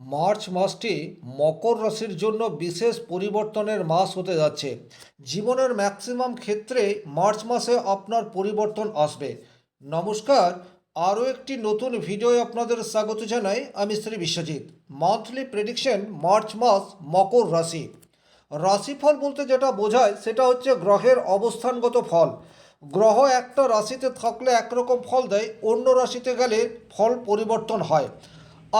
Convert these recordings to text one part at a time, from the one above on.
March মাসটি মকর রাশির জন্য বিশেষ পরিবর্তনের মাস হতে যাচ্ছে। জীবনের ম্যাক্সিমাম ক্ষেত্রে মার্চ মাসে আপনার পরিবর্তন আসবে। নমস্কার, আরও একটি নতুন ভিডিওয় আপনাদের স্বাগত জানাই। আমি Shri Biswajit. Monthly prediction March মাস মকর রাশি। রাশিফল বলতে যেটা বোঝায় সেটা হচ্ছে গ্রহের অবস্থানগত ফল। গ্রহ একটা রাশিতে থাকলে একরকম ফল দেয়, অন্য রাশিতে গেলে ফল পরিবর্তন হয়।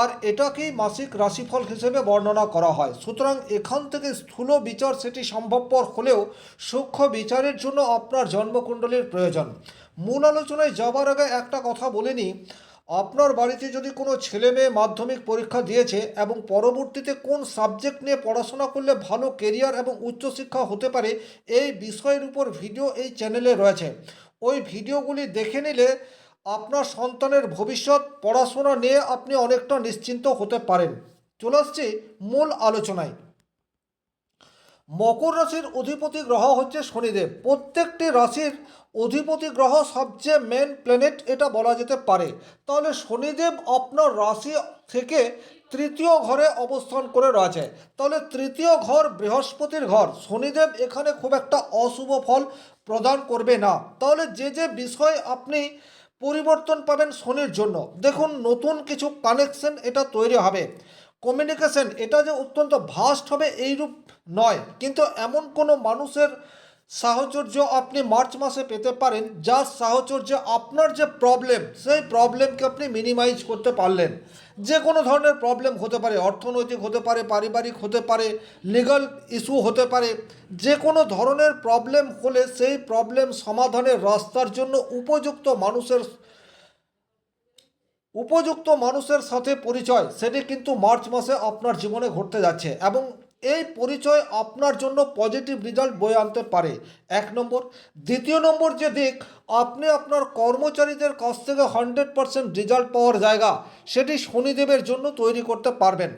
আর এটাকেই মাসিক রাশিফল হিসেবে বর্ণনা করা হয়। সুতরাং এখান থেকে স্থূল বিচার সেটি সম্ভবপর হলেও সূক্ষ্ম বিচারের জন্য আপনার জন্মকুণ্ডলীর প্রয়োজন। মূল আলোচনায় যাবার আগে একটা কথা বলে নিই। আপনার বাড়িতে যদি কোনো ছেলে মেয়ে মাধ্যমিক পরীক্ষা দিয়েছে এবং পরবর্তীতে কোন সাবজেক্ট নিয়ে পড়াশোনা করলে ভালো কেরিয়ার এবং উচ্চশিক্ষা হতে পারে, এই বিষয়ের উপর ভিডিও এই চ্যানেলে রয়েছে। ওই ভিডিওগুলি দেখে নিলে আপনার সন্তানের ভবিষ্যৎ পড়াশোনা নিয়ে আপনি অনেকটা নিশ্চিন্ত হতে পারেন। চলে আসছি মূল আলোচনায়। মকর রাশির অধিপতি গ্রহ হচ্ছে শনিদেব। প্রত্যেকটি রাশির অধিপতি গ্রহ সবচেয়ে মেন প্ল্যানেট এটা বলা যেতে পারে। তাহলে শনিদেব আপনার রাশি থেকে তৃতীয় ঘরে অবস্থান করে রয়েছে। তাহলে তৃতীয় ঘর বৃহস্পতির ঘর, শনিদেব এখানে খুব একটা অশুভ ফল প্রদান করবে না। তাহলে যে যে বিষয় আপনি পরিবর্তন পাবেন শনির জন্য, দেখুন নতুন কিছু কানেকশন এটা তৈরি হবে। কমিউনিকেশন এটা যে অত্যন্ত ভাস্ট হবে এইরূপ নয়, কিন্তু এমন কোনো মানুষের সাহচর্য আপনি মার্চ মাসে পেতে পারেন যার সাহচর্যে আপনার যে প্রবলেম সেই প্রবলেমকে আপনি মিনিমাইজ করতে পারলেন। যে কোনো ধরনের প্রবলেম হতে পারে, অর্থনৈতিক হতে পারে, পারিবারিক হতে পারে, লিগাল ইস্যু হতে পারে। যে কোনো ধরনের প্রবলেম হলে সেই প্রবলেম সমাধানের রাস্তার জন্য উপযুক্ত মানুষের সাথে পরিচয় সেটি কিন্তু মার্চ মাসে আপনার জীবনে ঘটতে যাচ্ছে, এবং এই পরিচয় আপনার জন্য পজিটিভ রেজাল্ট বয়ে আনতে পারে। এক নম্বর। দ্বিতীয় নম্বর যে দিক, আপনি আপনার কর্মচারীদের কাছ থেকে 100% রেজাল্ট পাওয়ার জায়গা সেটি শনিদেবের জন্য তৈরি করতে পারবেন।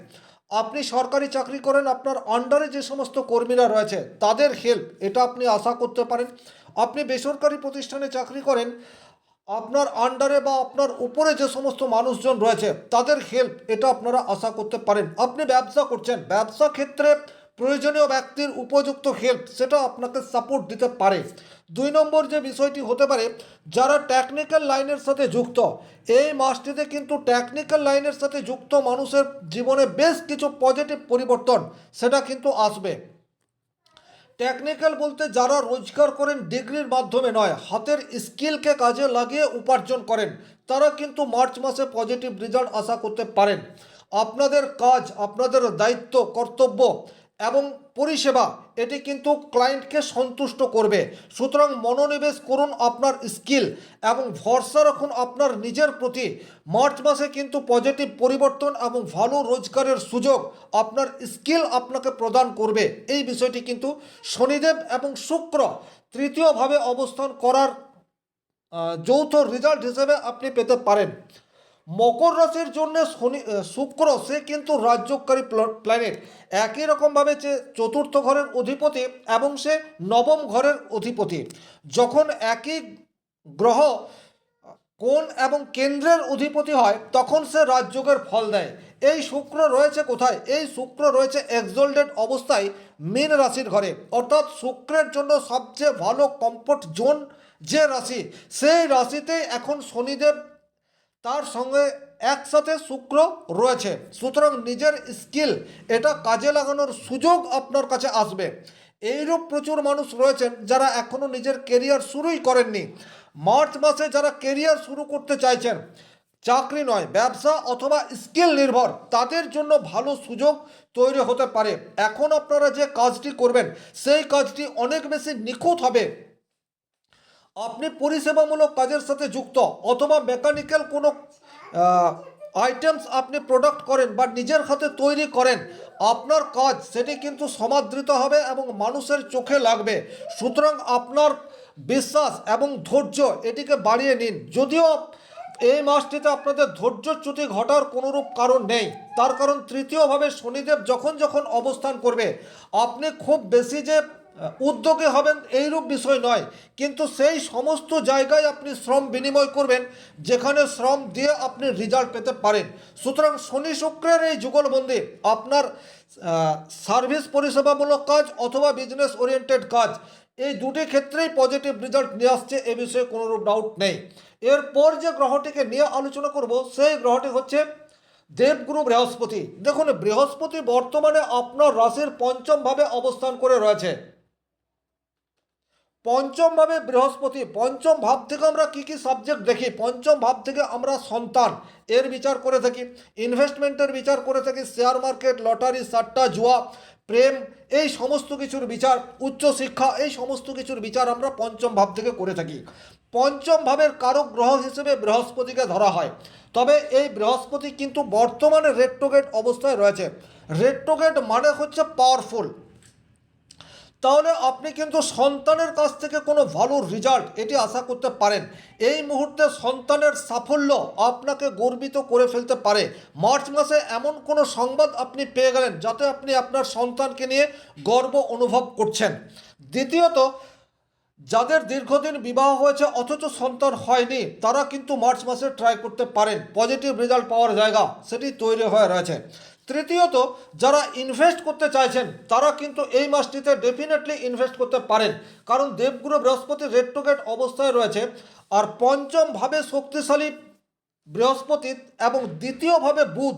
আপনি সরকারি চাকরি করেন, আপনার আন্ডারে যে সমস্ত কর্মীরা রয়েছে তাদের হেল্প এটা আপনি আশা করতে পারেন। আপনি বেসরকারি প্রতিষ্ঠানে চাকরি করেন, আপনার আন্ডারে বা আপনার উপরে যে সমস্ত মানুষজন রয়েছে তাদের হেল্প এটা আপনারা আশা করতে পারেন। আপনি ব্যবসা করছেন, ব্যবসা ক্ষেত্রে প্রয়োজনীয় ব্যক্তির উপযুক্ত হেল্প সেটা আপনাকে সাপোর্ট দিতে পারে। দুই নম্বর যে বিষয়টি হতে পারে, যারা টেকনিক্যাল লাইনের সাথে যুক্ত, এই মাসটিতে কিন্তু টেকনিক্যাল লাইনের সাথে যুক্ত মানুষের জীবনে বেশ কিছু পজিটিভ পরিবর্তন সেটা কিন্তু আসবে। টেকনিক্যাল বলতে যারা রোজগার করেন ডিগ্রির মাধ্যমে নয়, হাতের স্কিলকে কাজে লাগিয়ে উপার্জন করেন, তারা কিন্তু মার্চ মাসে পজিটিভ রেজাল্ট আশা করতে পারেন। আপনাদের কাজ, আপনাদের দায়িত্ব, কর্তব্য এবং পরিষেবা এটি কিন্তু ক্লায়েন্টকে সন্তুষ্ট করবে। সুতরাং মনোনিবেশ করুন আপনার স্কিল এবং ভরসা রাখুন আপনার নিজের প্রতি। মার্চ মাসে কিন্তু পজিটিভ পরিবর্তন এবং ভালো রোজগারের সুযোগ আপনার স্কিল আপনাকে প্রদান করবে। এই বিষয়টি কিন্তু শনিদেব এবং শুক্র তৃতীয়ভাবে অবস্থান করার যৌথ রেজাল্ট হিসেবে আপনি পেতে পারেন। মকর রাশির জন্য শুক্র সে কিন্তু রাজ্যকারী প্ল্যানেট। একই রকমভাবে যে চতুর্থ ঘরের অধিপতি এবং সে নবম ঘরের অধিপতি। যখন একই গ্রহ কোণ এবং কেন্দ্রের অধিপতি হয় তখন সে রাজযোগের ফল দেয়। এই শুক্র রয়েছে কোথায়? এই শুক্র রয়েছে এক্সোল্টেড অবস্থায় মীন রাশির ঘরে, অর্থাৎ শুক্রের জন্য সবচেয়ে ভালো কমফোর্ট জোন যে রাশি, সেই রাশিতে এখন শনিদেব তার সঙ্গে একসাথে শুক্র রয়েছে। সুতরাং নিজের স্কিল এটা কাজে লাগানোর সুযোগ আপনার কাছে আসবে। এইরূপ প্রচুর মানুষ রয়েছেন যারা এখনও নিজের কেরিয়ার শুরুই করেননি। মার্চ মাসে যারা কেরিয়ার শুরু করতে চাইছেন, চাকরি নয় ব্যবসা অথবা স্কিল নির্ভর, তাদের জন্য ভালো সুযোগ তৈরি হতে পারে। এখন আপনারা যে কাজটি করবেন সেই কাজটি অনেক বেশি নিখুঁত হবে। আপনি পরিষেবামূলক কাজের সাথে যুক্ত অথবা মেকানিক্যাল কোনো আইটেমস আপনি প্রোডাক্ট করেন বা নিজের হাতে তৈরি করেন, আপনার কাজ সেটি কিন্তু সমাদৃত হবে এবং মানুষের চোখে লাগবে। সুতরাং আপনার বিশ্বাস এবং ধৈর্য এটিকে বাড়িয়ে নিন। যদিও এই মাসটিতে আপনাদের ধৈর্যচ্যুতি ঘটার কোনোরূপ কারণ নেই, তার কারণ তৃতীয়ভাবে শনিদেব যখন যখন অবস্থান করবে আপনি খুব বেশি যে উদ্যোগী হবেন এইরূপ বিষয় নয়, কিন্তু সেই সমস্ত জায়গায় আপনি শ্রম বিনিময় করবেন যেখানে শ্রম দিয়ে আপনি রেজাল্ট পেতে পারেন। সুতরাং শনি শুক্রের এই যুগলবন্দি আপনার সার্ভিস পরিষেবামূলক কাজ অথবা বিজনেস ওরিয়েন্টেড কাজ, এই দুটি ক্ষেত্রেই পজিটিভ রেজাল্ট নিয়ে আসছে, এ বিষয়ে কোনোরূপ ডাউট নেই। এরপর যে গ্রহটিকে নিয়ে আলোচনা করব সেই গ্রহটি হচ্ছে দেবগুরু বৃহস্পতি। দেখুন, বৃহস্পতি বর্তমানে আপনার রাশির পঞ্চম ভাবে অবস্থান করে রয়েছে। পঞ্চম ভাবে বৃহস্পতি, পঞ্চম ভাব থেকে আমরা কি কি সাবজেক্ট দেখি? পঞ্চম ভাব থেকে আমরা সন্তান এর বিচার করে থাকি, ইনভেস্টমেন্টের বিচার করে থাকি, শেয়ার মার্কেট, লটারি, সাট্টা, জুয়া, প্রেম, এই সমস্ত কিছুর বিচার, উচ্চশিক্ষা, এই সমস্ত কিছুর বিচার আমরা পঞ্চম ভাব থেকে করে থাকি। পঞ্চম ভাবের কারক গ্রহ হিসেবে বৃহস্পতিকে ধরা হয়। তবে এই বৃহস্পতি কিন্তু বর্তমানে রেট্রোগেট অবস্থায় রয়েছে। রেট্রোগেট মানে হচ্ছে পাওয়ারফুল। তাহলে আপনি কিন্তু সন্তানের কাছ থেকে কোনো ভালো রেজাল্ট এটি আশা করতে পারেন। এই মুহূর্তে সন্তানের সাফল্য আপনাকে গর্বিত করে ফেলতে পারে। মার্চ মাসে এমন কোনো সংবাদ আপনি পেয়ে গেলেন যাতে আপনি আপনার সন্তানকে নিয়ে গর্ব অনুভব করছেন। দ্বিতীয়ত, যাদের দীর্ঘদিন বিবাহ হয়েছে অথচ সন্তান হয়নি, তারা কিন্তু মার্চ মাসে ট্রাই করতে পারেন, পজিটিভ রেজাল্ট পাওয়ার জায়গা সেটি তৈরি হয়ে রয়েছে। তৃতীয়ত, যারা ইনভেস্ট করতে চাইছেন তারা কিন্তু এই মাসটিতে ডেফিনেটলি ইনভেস্ট করতে পারেন, কারণ দেবগুরু বৃহস্পতি রেট্রোগেট অবস্থায় রয়েছে। আর পঞ্চম ভাবে শক্তিশালী বৃহস্পতি এবং দ্বিতীয়ভাবে বুধ,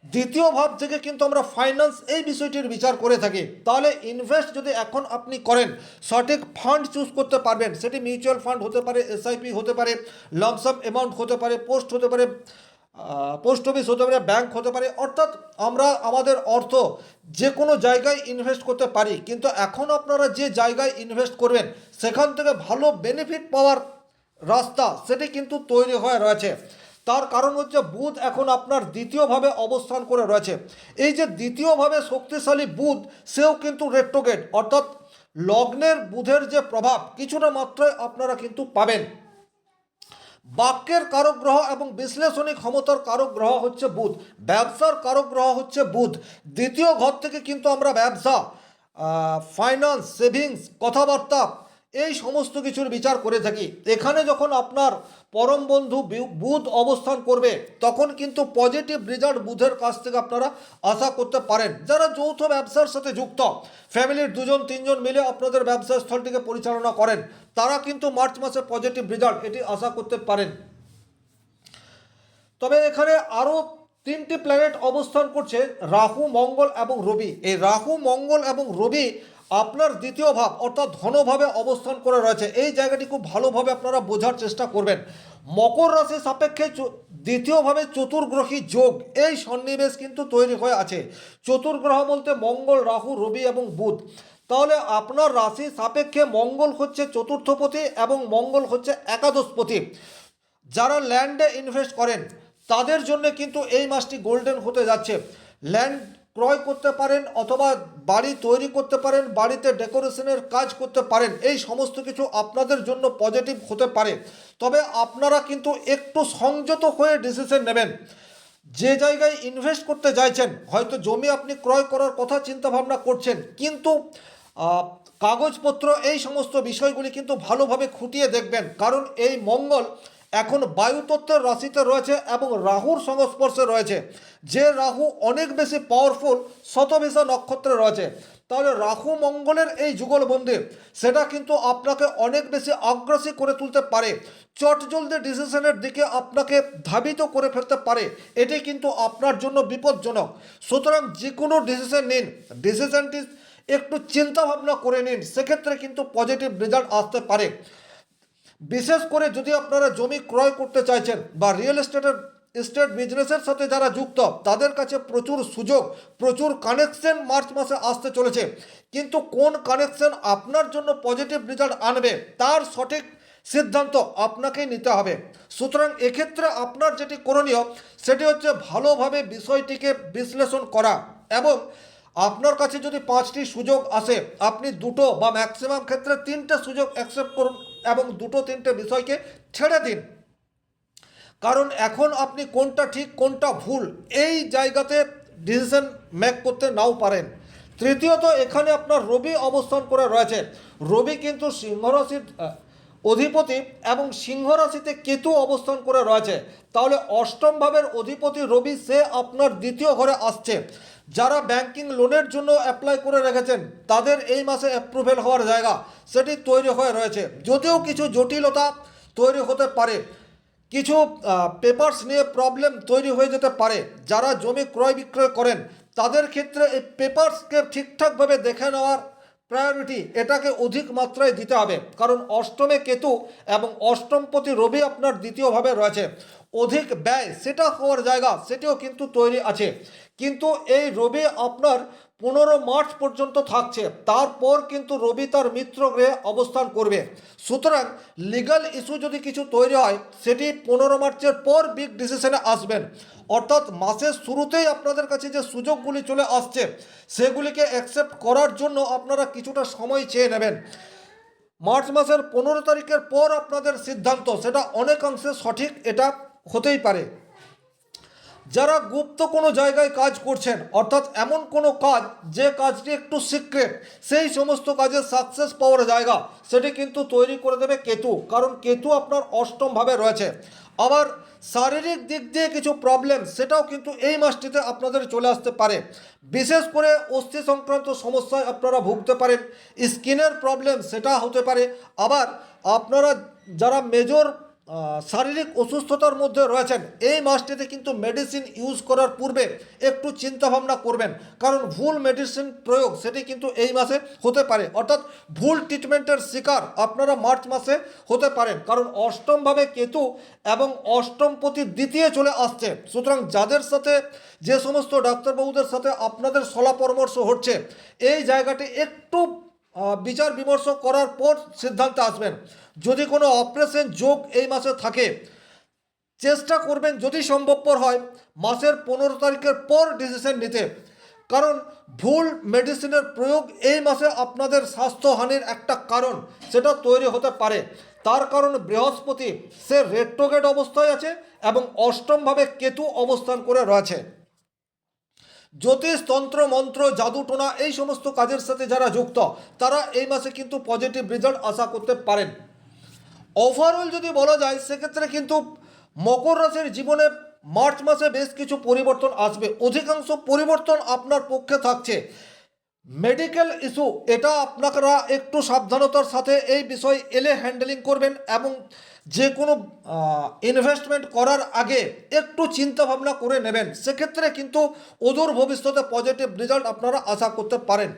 দ্বিতীয় ভাব থেকে কিন্তু আমরা ফাইন্যান্স এই বিষয়টির বিচার করে থাকি। তাহলে ইনভেস্ট যদি এখন আপনি করেন, সঠিক ফান্ড চুজ করতে পারবেন। সেটি মিউচুয়াল ফান্ড হতে পারে, এসআইপি হতে পারে, লামসাম অ্যামাউন্ট হতে পারে, পোস্ট হতে পারে, পোস্ট অফিস হতে পারে, ব্যাংক হতে পারে, অর্থাৎ আমরা আমাদের অর্থ যে কোনো জায়গায় ইনভেস্ট করতে পারি। কিন্তু এখন আপনারা যে জায়গায় ইনভেস্ট করবেন সেখান থেকে ভালো বেনিফিট পাওয়ার রাস্তা সেটি কিন্তু তৈরি হয়ে রয়েছে। তার কারণ হচ্ছে বুধ এখন আপনার দ্বিতীয়ভাবে অবস্থান করে রয়েছে। এই যে দ্বিতীয়ভাবে শক্তিশালী বুধ, সেও কিন্তু রেট্রোগেট, অর্থাৎ লগ্নের বুধের যে প্রভাব কিছুটা মাত্রায় আপনারা কিন্তু পাবেন। বাক্যের কারক গ্রহ এবং বিশ্লেষণী ক্ষমতার কারক গ্রহ হচ্ছে বুধ, ব্যবসার কারক গ্রহ হচ্ছে বুধ। দ্বিতীয় ঘর থেকে কিন্তু আমরা ব্যবসা, ফাইন্যান্স, সেভিংস, কথাবার্তা, এই সমস্ত কিছুর বিচার করে থাকি। এখানে যখন আপনার পরম বন্ধু বুধ অবস্থান করবে তখন কিন্তু পজিটিভ রেজাল্ট বুধের কাছ থেকে আপনারা আশা করতে পারেন। যারা যৌথ ব্যবসার সাথে যুক্ত, ফ্যামিলির দুজন তিনজন মিলে আপনাদের ব্যবসা স্থলটিকে পরিচালনা করেন, তারা কিন্তু মার্চ মাসে পজিটিভ রেজাল্ট এটি আশা করতে পারেন। তবে এখানে আরও তিনটি প্ল্যানেট অবস্থান করছে, রাহু, মঙ্গল এবং রবি। এই রাহু, মঙ্গল এবং রবি আপনার দ্বিতীয় ভাব অর্থাৎ ধনভাবে অবস্থান করে রয়েছে। এই জায়গাটি খুব ভালোভাবে আপনারা বোঝার চেষ্টা করবেন। মকর রাশি সাপেক্ষে দ্বিতীয়ভাবে চতুর্গ্রহী যোগ, এই সন্নিবেশ কিন্তু তৈরি হয়ে আছে। চতুর্গ্রহ বলতে মঙ্গল, রাহু, রবি এবং বুধ। তাহলে আপনার রাশি সাপেক্ষে মঙ্গল হচ্ছে চতুর্থপতি এবং মঙ্গল হচ্ছে একাদশপতি। যারা ল্যান্ডে ইনভেস্ট করেন তাদের জন্য কিন্তু এই মাসটি গোল্ডেন হতে যাচ্ছে। ল্যান্ড ক্রয় করতে পারেন অথবা বাড়ি তৈরি করতে পারেন, বাড়িতে ডেকোরেশনের কাজ করতে পারেন, এই সমস্ত কিছু আপনাদের জন্য পজিটিভ হতে পারে। তবে আপনারা কিন্তু একটু সংযত হয়ে ডিসিশন নেবেন। যে জায়গায় ইনভেস্ট করতে চাইছেন, হয়তো জমি আপনি ক্রয় করার কথা চিন্তা ভাবনা করছেন, কিন্তু কাগজপত্র এই সমস্ত বিষয়গুলি কিন্তু ভালোভাবে খুঁটিয়ে দেখবেন, কারণ এই মঙ্গল এখন বায়ুতত্ত্বের রাশিতে রয়েছে এবং রাহুর সংস্পর্শে রয়েছে। যে রাহু অনেক বেশি পাওয়ারফুল, শতভিষা নক্ষত্রে রয়েছে। তাহলে রাহু মঙ্গলের এই যুগলবন্দি সেটা কিন্তু আপনাকে অনেক বেশি অগ্রসী করে তুলতে পারে, চটজলদি ডিসিশনের দিকে আপনাকে ধাবিত করে ফেলতে পারে। এটি কিন্তু আপনার জন্য বিপজ্জনক। সুতরাং যে কোনো ডিসিশন নিন, ডিসিশনটি একটু চিন্তা ভাবনা করে নিন, সেক্ষেত্রে কিন্তু পজিটিভ রেজাল্ট আসতে পারে। বিশেষ করে যদি আপনারা জমি ক্রয় করতে চাইছেন বা রিয়েল এস্টেট বিজনেসের সাথে যারা যুক্ত, তাদের কাছে প্রচুর সুযোগ, প্রচুর কানেকশন মার্চ মাসে আসতে চলেছে। কিন্তু কোন কানেকশন আপনার জন্য পজিটিভ রেজাল্ট আনবে তার সঠিক সিদ্ধান্ত আপনাকেই নিতে হবে। সুতরাং এক্ষেত্রে আপনার যেটি করণীয় সেটি হচ্ছে ভালোভাবে বিষয়টিকে বিশ্লেষণ করা, এবং আপনার কাছে যদি 5টি সুযোগ আসে আপনি দুটো বা ম্যাক্সিমাম ক্ষেত্রে 3টে সুযোগ অ্যাকসেপ্ট করুন এবং 2-3টে বিষয়কে ছেড়ে দিন। কারণ এখন আপনি কোনটা ঠিক কোনটা ভুল এই জায়গাতে ডিসিশন মেক করতে নাও পারেন। তৃতীয়ত এখানে আপনার রবি অবস্থান করে রয়েছে। রবি কিন্তু সিংহ রাশির অধিপতি এবং সিংহ রাশিতে কেতু অবস্থান করে রয়েছে। তাহলে অষ্টম ভাবের অধিপতি রবি সে আপনার দ্বিতীয় ঘরে আসছে। যারা ব্যাংকিং লোনের জন্য অ্যাপ্লাই করে রেখেছেন তাদের এই মাসে অ্যাপ্রুভেল হওয়ার জায়গা সেটি তৈরি হয়ে রয়েছে, যদিও কিছু জটিলতা তৈরি হতে পারে, কিছু পেপারস নিয়ে প্রবলেম তৈরি হয়ে যেতে পারে। যারা জমি ক্রয় বিক্রয় করেন তাদের ক্ষেত্রে এই পেপারসকে ঠিকঠাকভাবে দেখে নেওয়ার প্রায়োরিটি এটাকে অধিক মাত্রায় দিতে হবে, কারণ অষ্টমে কেতু এবং অষ্টমপতি রবি আপনার দ্বিতীয়ভাবে রয়েছে। অধিক ব্যয় সেটা হওয়ার জায়গা সেটিও কিন্তু তৈরি আছে। কিন্তু এই রবি আপনার 15 মার্চ পর্যন্ত থাকছে, তারপর কিন্তু রবি তার মিত্র গ্রহে অবস্থান করবে। সুতরাং লিগ্যাল ইস্যু যদি কিছু তৈরি হয় সেটি 15 মার্চের পর বিগ ডিসিশনে আসবেন। অর্থাৎ মাসের শুরুতেই আপনাদের কাছে যে সুযোগগুলি চলে আসছে সেগুলিকে অ্যাকসেপ্ট করার জন্য আপনারা কিছুটা সময় চেয়ে নেবেন। মার্চ মাসের 15 তারিখের পর আপনাদের সিদ্ধান্ত সেটা অনেকাংশে সঠিক এটা হতেই পারে। যারা গুপ্ত কোনো জায়গায় কাজ করছেন, অর্থাৎ এমন কোনো কাজ যে কাজটি একটু সিক্রেট, সেই সমস্ত কাজে সাকসেস পাওয়ার জায়গা সেটি কিন্তু তৈরি করে দেবে কেতু, কারণ কেতু আপনার অষ্টমভাবে রয়েছে। আবার শারীরিক দিক দিয়ে কিছু প্রবলেম সেটাও কিন্তু এই মাসটিতে আপনাদের চলে আসতে পারে। বিশেষ করে অস্থি সংক্রান্ত সমস্যায় আপনারা ভুগতে পারেন, স্কিনের প্রবলেম সেটা হতে পারে। আবার আপনারা যারা মেজর শারীরিক অসুস্থতার মধ্যে রয়েছেন এই মাসটিতে কিন্তু মেডিসিন ইউজ করার পূর্বে একটু চিন্তাভাবনা করবেন, কারণ ভুল মেডিসিন প্রয়োগ সেটি কিন্তু এই মাসে হতে পারে। অর্থাৎ ভুল ট্রিটমেন্টের শিকার আপনারা মার্চ মাসে হতে পারেন, কারণ অষ্টমভাবে কেতু এবং অষ্টমপতি দ্বিতীয় চলে আসছে। সুতরাং যাদের সাথে যে সমস্ত ডাক্তারবাবুদের সাথে আপনাদের সলা পরামর্শ হচ্ছে এই জায়গাটি একটু বিচার বিমর্শ করার পর সিদ্ধান্তে আসবেন। যদি কোনো অপারেশন যোগ এই মাসে থাকে চেষ্টা করবেন যদি সম্ভবপর হয় মাসের 15 তারিখের পর ডিসিশন নিতে, কারণ ভুল মেডিসিনের প্রয়োগ এই মাসে আপনাদের স্বাস্থ্যহানির একটা কারণ সেটা তৈরি হতে পারে। তার কারণ বৃহস্পতি সে রেট্রোগেট অবস্থায় আছে এবং অষ্টমভাবে কেতু অবস্থান করে রয়েছে। জ্যোতিষ, তন্ত্র, মন্ত্র, জাদুটোনা এই সমস্ত কাজের সাথে যারা যুক্ত তারা এই মাসে কিন্তু পজিটিভ রেজাল্ট আশা করতে পারেন। ওভারঅল যদি বলা যায় সেক্ষেত্রে কিন্তু মকর রাশির জীবনে মার্চ মাসে বেশ কিছু পরিবর্তন আসবে। অধিকাংশ পরিবর্তন আপনার পক্ষে থাকছে। মেডিকেল ইস্যু এটা আপনারা একটু সাবধানতার সাথে এই বিষয় এলে হ্যান্ডেলিং করবেন এবং যে কোনো ইনভেস্টমেন্ট করার আগে একটু চিন্তা ভাবনা করে নেবেন, সেক্ষেত্রে কিন্তু অদূর ভবিষ্যতে পজিটিভ রেজাল্ট আপনারা আশা করতে পারেন।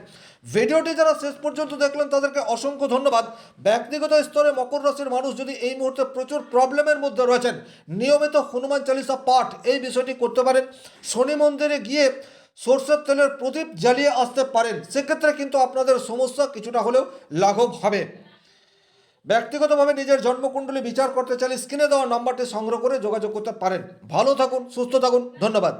ভিডিওটি যারা শেষ পর্যন্ত দেখলেন তাদেরকে অসংখ্য ধন্যবাদ। ব্যক্তিগত স্তরে মকর রাশির মানুষ যদি এই মুহূর্তে প্রচুর প্রবলেমের মধ্যে রয়েছেন নিয়মিত হনুমান চালিসা পাঠ এই বিষয়টি করতে পারেন। শনি মন্দিরে গিয়ে সরষের তেলের প্রদীপ জ্বালিয়ে আসতে পারেন, সেক্ষেত্রে কিন্তু আপনাদের সমস্যা কিছুটা হলেও লাঘব হবে। ব্যক্তিগতভাবে নিজের জন্মকুণ্ডলী বিচার করতে চাইলে স্ক্রিনে দেওয়া নাম্বারটি সংগ্রহ করে যোগাযোগ করতে পারেন। ভালো থাকুন, সুস্থ থাকুন, ধন্যবাদ।